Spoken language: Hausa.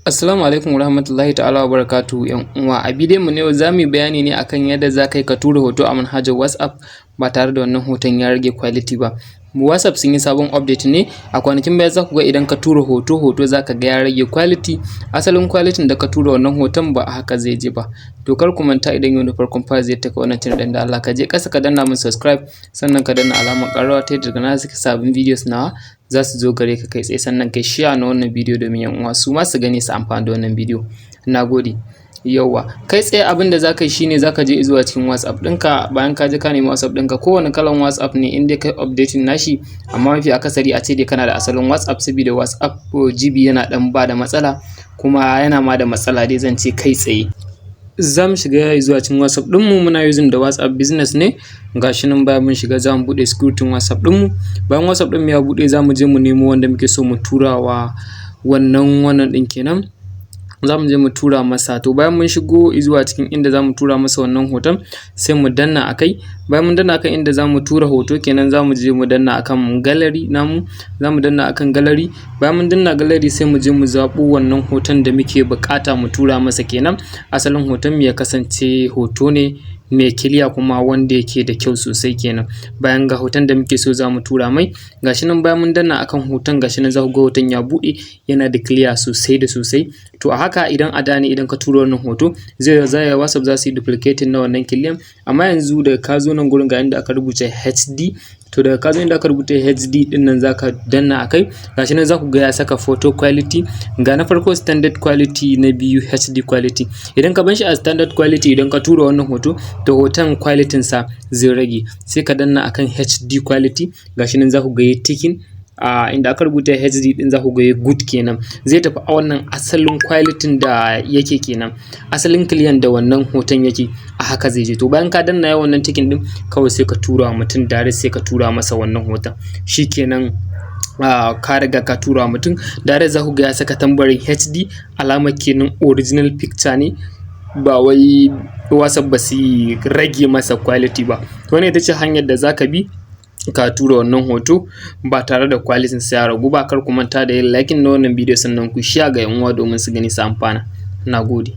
Assalamu alaikum warahmatullahi ta'ala wa barakatuhu ‘yan uwa. A bidiyon mu na yau za mu yi bayani ne akan yadda za ka tura hoto a manhajar WhatsApp ba tare da wannan hoton ya rage quality ba. WhatsApp sun yi sabon update ne a kwanakin baya. Za ku ga idan ka tura hoto za ka ga ya rage quality, asalin quality da ka tura wannan hoton ba a haka zai je ba. To kar ku manta, idan yau da farkon fara ziyartar ka wannan channel ɗin, da Allah ka je ƙasa ka danna min subscribe, sannan ka danna alamar ƙararrawa ta yadda daga na saki sabbin videos nawa za su zo gare ka kai tsaye, sannan kai share na wannan bidiyo domin yan uwa su ma su gani su amfana da wannan bidiyo. Nagode. Yauwa, kai tsaye abin da za ka yi shine za ka je zuwa cikin WhatsApp ɗinka. Bayan ka je ka nemi WhatsApp ɗinka, kowane kalan WhatsApp ne inda kai updating nashi, amma mafi akasari a ce dai kana da asalin WhatsApp, saboda WhatsApp GB yana ɗan ba da matsala, kuma yana ma da matsala dai zan ce kai tsaye. Za mu shiga zuwa cikin WhatsApp ɗinmu, muna using da WhatsApp business ne. Gashi nan bayan mun shiga za mu buɗe security WhatsApp ɗinmu. Bayan WhatsApp ɗinmu ya buɗe, za mu je mu nemo wanda muke so mu tura wa wannan ɗin kenan. Za mu je mu tura masa. To bayan mun shigo zuwa cikin inda za mu tura masa wannan hoton, sai mu danna akai. Bayan mun danna akan inda za mu tura hoto kenan, za mu je mu danna akan gallery namu. Za mu danna akan gallery. Bayan mun danna gallery, sai mu je mu zaɓo wannan hoton da muke buƙata mu tura masa kenan. Asalin hoton mu ya kasance hoto ne mai kiliya kuma wanda yake da kyau sosai kenan. Bayan ga hoton da muke so za mu tura mai, gashi nan bayan mun danna akan hoton, gashi nan za ku ga hoton ya buɗe, yana da kiliya sosai da sosai. To a haka idan a da ne, idan ka tura wannan hoto zai WhatsApp za su yi duplicating na wannan kiliyan, amma yanzu da ka zo nan gurin ga inda aka rubuta HD. To daga ka zo inda aka rubuta HD din nan, zaka danna akai. Gashi nan za ku ga ya saka photo quality, ga na farko standard quality, na biyu HD quality. Idan ka bar shi a standard quality, idan ka tura wannan hoto, to hoton qualityn sa zai rage. Sai ka danna akan HD quality, gashi nan za ku ga yi ticking inda aka rubuta HD din, za ku ga good kenan. Zai tafi a wannan asalin quality da yake kenan, asalin kiliyan da wannan hoton yake a haka zai je. To bayan ka danna wannan ticking din, kawai sai ka tura wa mutum Dare, sai ka tura masa wannan hoton, shikenan. Ka riga ka tura wa mutum Dare. Za ku ga ya saka tambarin HD, alamar kenan original picture ne, ba wai WhatsApp ba su rage masa quality ba. To wannan ita ce hanyar da za ka bi ka tura wannan hoto ba tare da quality sa ya ragu ba. Kar ku manta da yin liking na wannan bidiyo, sannan ku share ga yan uwa domin su gani su amfana. Nagode.